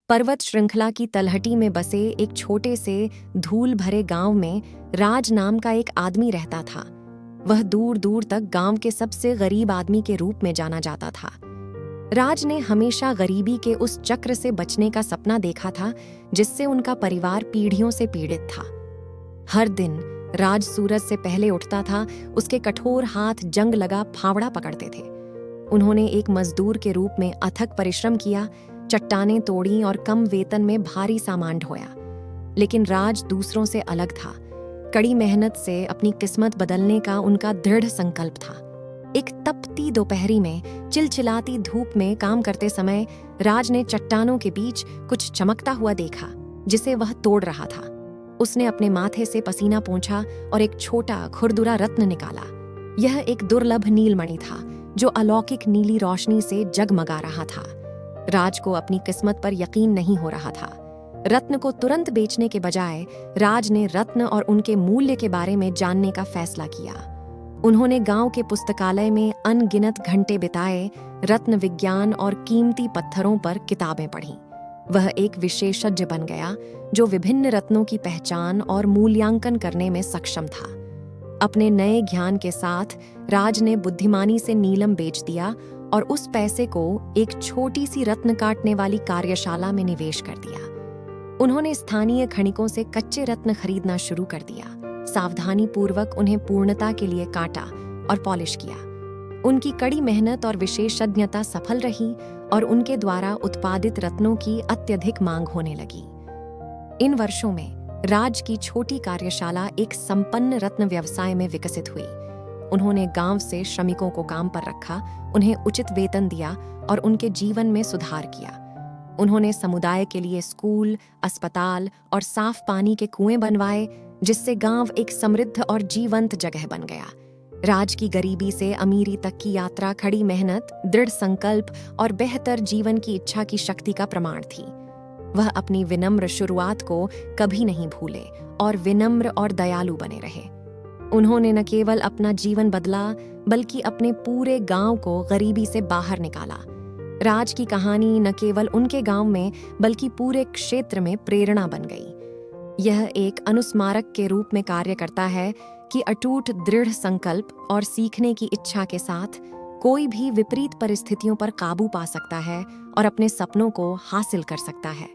पर्वत श्रृंखला की तलहटी में बसे एक छोटे से धूल भरे गांव में राज नाम का एक आदमी रहता था। वह दूर दूर तक गांव के सबसे गरीब आदमी के रूप में जाना जाता था। राज ने हमेशा गरीबी के उस चक्र से बचने का सपना देखा था जिससे उनका परिवार पीढ़ियों से पीड़ित था। हर दिन राज सूरज से पहले उठता था, उसके कठोर हाथ जंग लगा फावड़ा पकड़ते थे। उन्होंने एक मजदूर के रूप में अथक परिश्रम किया, चट्टानें तोड़ी और कम वेतन में भारी सामान ढोया। लेकिन राज दूसरों से अलग था। कड़ी मेहनत से अपनी किस्मत बदलने का उनका दृढ़ संकल्प था। एक तपती दोपहरी में चिलचिलाती धूप में काम करते समय राज ने चट्टानों के बीच कुछ चमकता हुआ देखा जिसे वह तोड़ रहा था। उसने अपने माथे से पसीना पोंछा और एक छोटा खुरदुरा रत्न निकाला। यह एक दुर्लभ नीलमणि था जो अलौकिक नीली रोशनी से जगमगा रहा था। राज को अपनी किस्मत पर यकीन नहीं हो रहा था। रत्न को तुरंत बेचने के बजाय राज ने रत्न और उनके मूल्य के बारे में जानने का फैसला किया। उन्होंने गांव के पुस्तकालय में अनगिनत घंटे बिताए, रत्न विज्ञान और कीमती पत्थरों पर किताबें पढ़ीं। वह एक विशेषज्ञ बन गया जो विभिन्न रत्नों की पहचान और मूल्यांकन करने में सक्षम था। अपने नए ज्ञान के साथ राज ने बुद्धिमानी से नीलम बेच दिया और उस पैसे को एक छोटी सी रत्न काटने वाली कार्यशाला में निवेश कर दिया। उन्होंने स्थानीय खनिकों से कच्चे रत्न खरीदना शुरू कर दिया, सावधानी पूर्वक उन्हें पूर्णता के लिए काटा और पॉलिश किया। उनकी कड़ी मेहनत और विशेषज्ञता सफल रही और उनके द्वारा उत्पादित रत्नों की अत्यधिक मांग होने लगी। इन वर्षों में राज की छोटी कार्यशाला एक संपन्न रत्न व्यवसाय में विकसित हुई। उन्होंने गांव से श्रमिकों को काम पर रखा, उन्हें उचित वेतन दिया और उनके जीवन में सुधार किया। उन्होंने समुदाय के लिए स्कूल, अस्पताल और साफ पानी के कुएं बनवाए, जिससे गांव एक समृद्ध और जीवंत जगह बन गया। राज की गरीबी से अमीरी तक की यात्रा खड़ी मेहनत, दृढ़ संकल्प और बेहतर जीवन की इच्छा की शक्ति का प्रमाण थी। वह अपनी विनम्र शुरुआत को कभी नहीं भूले और विनम्र और दयालु बने रहे। उन्होंने न केवल अपना जीवन बदला बल्कि अपने पूरे गांव को गरीबी से बाहर निकाला। राज की कहानी न केवल उनके गांव में बल्कि पूरे क्षेत्र में प्रेरणा बन गई। यह एक अनुस्मारक के रूप में कार्य करता है कि अटूट दृढ़ संकल्प और सीखने की इच्छा के साथ कोई भी विपरीत परिस्थितियों पर काबू पा सकता है और अपने सपनों को हासिल कर सकता है।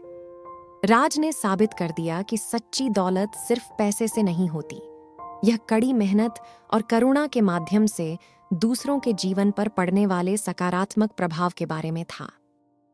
राज ने साबित कर दिया कि सच्ची दौलत सिर्फ पैसे से नहीं होती। यह कड़ी मेहनत और करुणा के माध्यम से दूसरों के जीवन पर पड़ने वाले सकारात्मक प्रभाव के बारे में था।